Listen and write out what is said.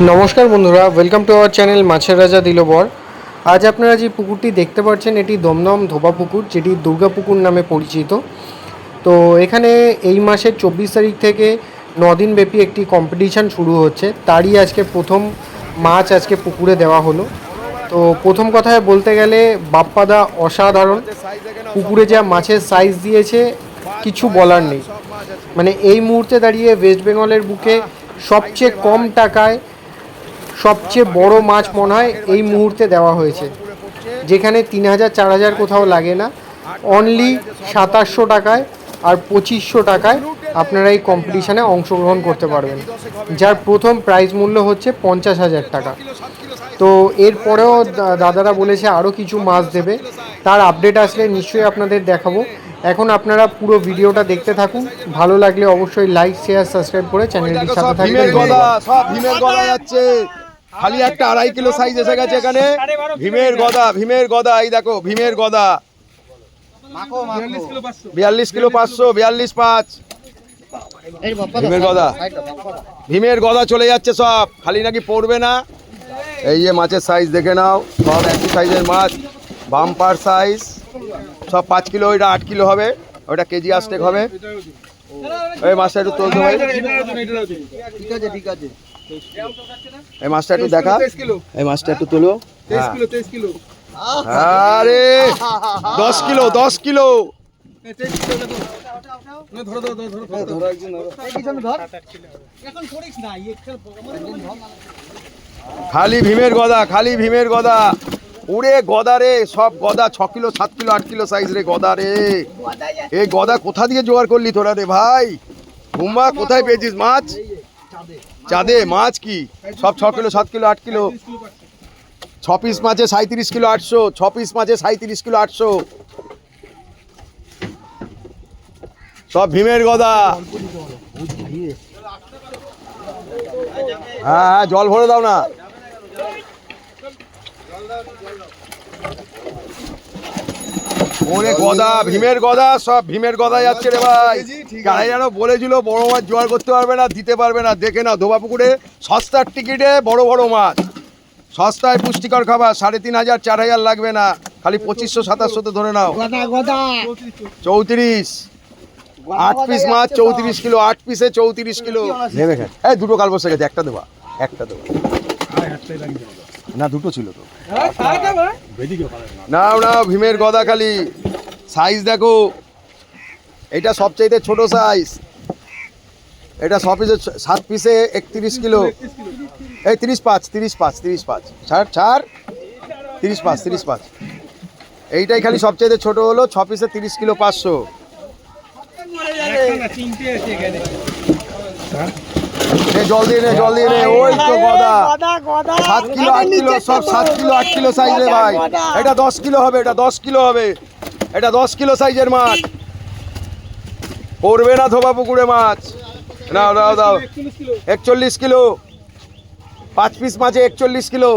নমস্কার বন্ধুরা, welcome to our channel মাছের রাজা দিলবর। আজ আপনারা যে পুকুরটি দেখতে পাচ্ছেন এটি দমদম ধোবা পুকুর, যেটি দুর্গা পুকুর নামে পরিচিত। তো এখানে এই মাসের 24 তারিখ থেকে 9 দিন ব্যাপী একটি কম্পিটিশান শুরু হচ্ছে। তারই আজকে প্রথম মাছ আজকে পুকুরে দেওয়া হলো। তো প্রথম কথায় বলতে গেলে বাপ্পাদা অসাধারণ, পুকুরে যা মাছের সাইজ দিয়েছে কিছু বলার নেই। মানে এই মুহূর্তে দাঁড়িয়ে ওয়েস্ট বেঙ্গলের বুকে সবচেয়ে কম টাকায় সবচেয়ে বড় মাছ মনে হয় এই মুহূর্তে দেওয়া হয়েছে, যেখানে 3000 4000 কোথাও লাগে না। অনলি 2700 টাকায় আর 2500 টাকায় আপনারা এই কম্পিটিশানে অংশগ্রহণ করতে পারবেন, যার প্রথম প্রাইজ মূল্য হচ্ছে 50,000 টাকা। তো এরপরেও দাদারা বলেছে আরও কিছু মাছ দেবে, তার আপডেট আসলে নিশ্চয়ই আপনাদের দেখাবো। এখন আপনারা পুরো ভিডিওটা দেখতে থাকুন, ভালো লাগলে অবশ্যই লাইক শেয়ার সাবস্ক্রাইব করে চ্যানেলটির সাথে থাকবেন। সব ভীমের গদা যাচ্ছে, খালি একটা 2.5 কিলো সাইজ এসে গেছে এখানে। ভীমের গদা এই দেখো, ভীমের গদা 42 কিলো 500, 42.5 ভীমের গদা চলে যাচ্ছে সব, খালি নাকি পড়বে না। এই যে মাছের সাইজ দেখে নাও, সব একই সাইজের মাছ, বাম্পার সাইজ সব 5 কিলো, ওইটা 8 কিলো হবে, ওইটা কেজি আস্টেক হবে। এই মাছটা একটু তুলতে ভাই, ঠিক আছে এই মাছটা একটু দেখা, এই মাছটা একটু তোলো। আরে 10 কিলো খালি ভীমের গদা উড়ে গদা রে, সব গদা 6 কিলো 7 কিলো 8 কিলো সাইজ রে গদা রে। এই গদা কোথা দিয়ে জোগাড় করলি তোরা রে ভাই? হুম্মা কোথায় পেয়েছিস মাছ? চাঁদে মাছ কি সব 6 কিলো 7 কিলো 8 কিলো। 6 পিস মাছে 37 কিলো 800, 6 পিস মাছে 37 কিলো 800, সব ভীমের গদা। হ্যাঁ জল ভরে দাও না। ওরে গদা, ভীমের গদা, সব ভীমের গদা যাচ্ছে রে ভাই। গাড়ি যেন বলেছিল বড় মাছ জোগাড় করতে পারবে না, দিতে পারবে না। দেখে না ধোবা পুকুরে সস্তার টিকিটে বড় বড় মাছ, সস্তায় পুষ্টিকর খাবার, 3500 4000 লাগবে না, খালি 2500 2700 ধরে নাও। 34 8 পিস মাছ 34 কিলো, 8 পিসে 34 কিলো। এই দুটো কাল বসে গেছে, একটা দেবা না, দুটো ছিল তো। নাও ভীমের গদা, খালি সাইজ দেখো। এটা সবচাইতে ছোট সাইজ, এটা 6 পিসে 7 পিসে 31 কিলো। এই 35 ছাড় 35 এইটাই খালি সবচাইতে ছোট হলো, 6 পিসে 30 কিলো 500। জল দিয়ে নে ওই তো গদা 7 কিলো 8 কিলো, সব 7 কিলো 8 কিলো সাইজ রে ভাই। এটা 10 কিলো হবে, এটা 10 কিলো সাইজের মাছ। পড়বে না ধোবা পুকুরে মাছ। দাও 41 কিলো, 5 পিস মাছে 41 কিলো।